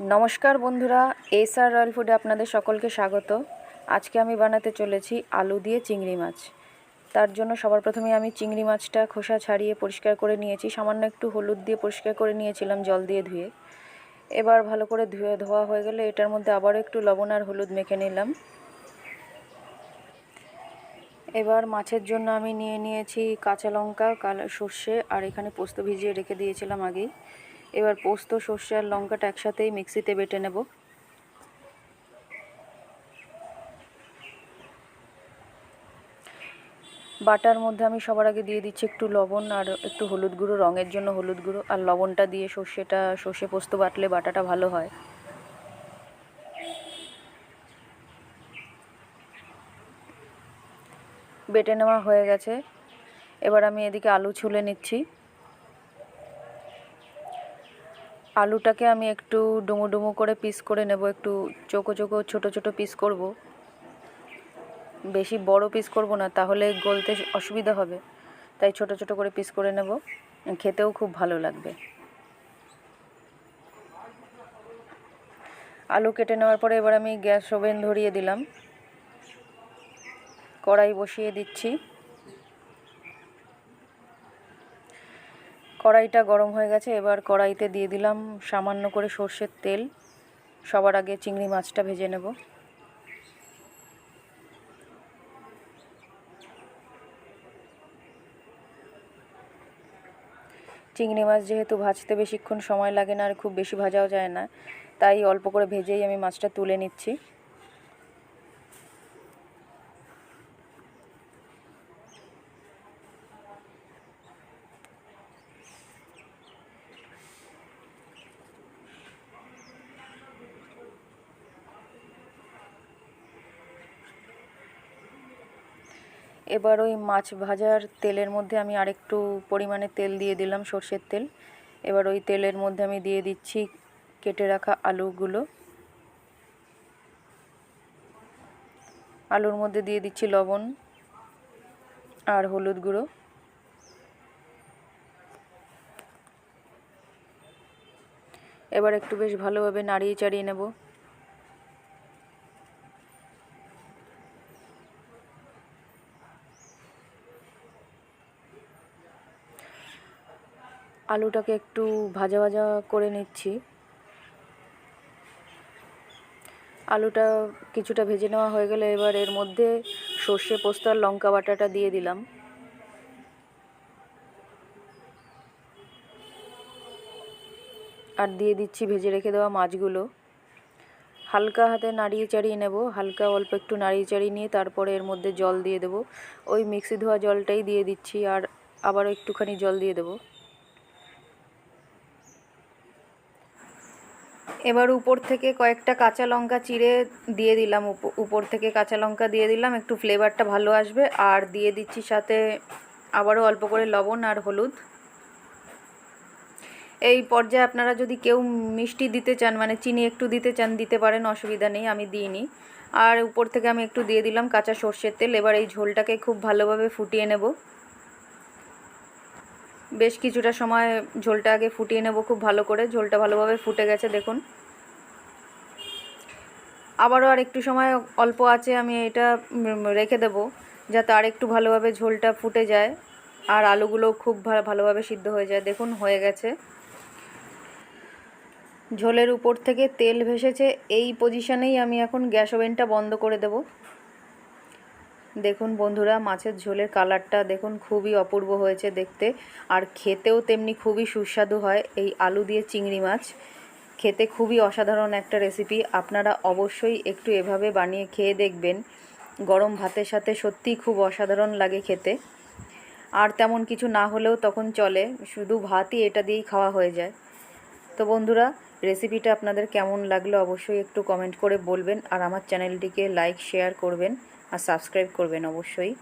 নমস্কার বন্ধুরা, SR royal ফুডে আপনাদের সকলকে স্বাগত। আজকে আমি বানাতে চলেছি আলু দিয়ে চিংড়ি মাছ। তার জন্য সবার প্রথমে আমি চিংড়ি মাছটা খোসা ছাড়িয়ে পরিষ্কার করে নিয়েছি। সামান্য একটু হলুদ দিয়ে পরিষ্কার করে নিয়েছিলাম জল দিয়ে ধুয়ে। এবার ভালো করে ধোয়া হয়ে গেলে এটার মধ্যে আবারও একটু লবণ আর হলুদ মেখে নিলাম। এবার মাছের জন্য আমি নিয়ে নিয়েছি কাঁচা লঙ্কা, সর্ষে আর এখানে পোস্ত ভিজিয়ে রেখে দিয়েছিলাম আগেই। এবার পোস্ত, সর্ষে আর লঙ্কাটা একসাথেই মিক্সিতে বেটে নেব। বাটার মধ্যে আমি সবার আগে দিয়ে দিচ্ছি একটু লবণ আর একটু হলুদ গুঁড়ো, রঙের জন্য হলুদ গুঁড়ো, আর লবণটা দিয়ে সর্ষে পোস্ত বাটলে বাটাটা ভালো হয়। বেটে নেওয়া হয়ে গেছে। এবার আমি এদিকে আলু ছুলে নিচ্ছি। আলুটাকে আমি একটু ডুমো ডুমো করে পিস করে নেব, একটু চোকো চোকো ছোটো ছোটো পিস করব। বেশি বড় পিস করব না, তাহলে গলতে অসুবিধা হবে, তাই ছোট ছোট করে পিস করে নেব, খেতেও খুব ভালো লাগবে। আলু কেটে নেওয়ার পরে এবার আমি গ্যাস ওভেন ধরিয়ে দিলাম, কড়াই বসিয়ে দিচ্ছি। কড়াইটা গরম হয়ে গেছে। এবার কড়াইতে দিয়ে দিলাম সামান্য করে সর্ষের তেল। সবার আগে চিংড়ি মাছটা ভেজে নেব। চিংড়ি মাছ যেহেতু ভাজতে বেশিক্ষণ সময় লাগে না আর খুব বেশি ভাজাও যায় না, তাই অল্প করে ভেজেই আমি মাছটা তুলে নিচ্ছি। এবার ওই মাছ ভাজার তেলের মধ্যে আমি আরেকটু পরিমাণে তেল দিয়ে দিলাম, সর্ষের তেল। এবার ওই তেলের মধ্যে আমি দিয়ে দিচ্ছি কেটে রাখা আলুগুলো। আলুর মধ্যে দিয়ে দিচ্ছি লবণ আর হলুদ গুঁড়ো। এবার একটু বেশ ভালোভাবে নাড়িয়ে চাড়িয়ে নেব। আলুটাকে একটু ভাজা ভাজা করে নিচ্ছি। আলুটা কিছুটা ভেজে নেওয়া হয়ে গেলে এবার এর মধ্যে সর্ষে, পোস্ত আর লঙ্কা বাটাটা দিয়ে দিলাম। আর দিয়ে দিচ্ছি ভেজে রেখে দেওয়া মাছগুলো। হালকা হাতে নাড়িয়ে চাড়িয়ে নেব, হালকা অল্প একটু নাড়িয়ে চাড়িয়ে নিয়ে তারপরে এর মধ্যে জল দিয়ে দেব। ওই মিক্সি ধোয়া জলটাই দিয়ে দিচ্ছি, আর আবারও একটুখানি জল দিয়ে দেব। এবার উপর থেকে কয়েকটা কাঁচা লঙ্কা চিড়ে দিয়ে দিলাম, উপর থেকে কাঁচা লঙ্কা দিয়ে দিলাম, একটু ফ্লেভারটা ভালো আসবে। আর দিয়ে দিচ্ছি সাথে আবারও অল্প করে লবণ আর হলুদ। এই পর্যায়ে আপনারা যদি কেউ মিষ্টি দিতে চান, মানে চিনি একটু দিতে চান, দিতে পারেন, অসুবিধা নেই, আমি দিইনি। আর উপর থেকে আমি একটু দিয়ে দিলাম কাঁচা সর্ষের তেল। এবার এই ঝোলটাকে খুব ভালোভাবে ফুটিয়ে নেব। বেশ কিছুটা সময় ঝোলটা আগে ফুটিয়ে নেব খুব ভালো করে। ঝোলটা ভালোভাবে ফুটে গেছে দেখুন। আবারও আর একটু সময় অল্প আছে আমি এটা রেখে দেব, যাতে আর একটু ভালোভাবে ঝোলটা ফুটে যায় আর আলুগুলো খুব ভালোভাবে সিদ্ধ হয়ে যায়। দেখুন হয়ে গেছে। ঝোলের উপর থেকে তেল ভেসেছে। এই পজিশনেই আমি এখন গ্যাস ওভেনটা বন্ধ করে দেব। দেখুন বন্ধুরা, মাছের ঝোলের কালারটা দেখুন, খুবই অপূর্ব হয়েছে দেখতে, আর খেতেও তেমনি খুবই সুস্বাদু হয়। এই আলু দিয়ে চিংড়ি মাছ খেতে খুবই অসাধারণ একটা রেসিপি। আপনারা অবশ্যই একটু এভাবে বানিয়ে খেয়ে দেখবেন। গরম ভাতের সাথে সত্যিই খুব অসাধারণ লাগে খেতে। আর তেমন কিছু না হলেও তখন চলে, শুধু ভাতই এটা দিয়েই খাওয়া হয়ে যায়। তো বন্ধুরা, রেসিপিটা আপনাদের কেমন লাগলো অবশ্যই একটু কমেন্ট করে বলবেন, আর আমার চ্যানেলটিকে লাইক, শেয়ার করবেন আর সাবস্ক্রাইব করবেন অবশ্যই।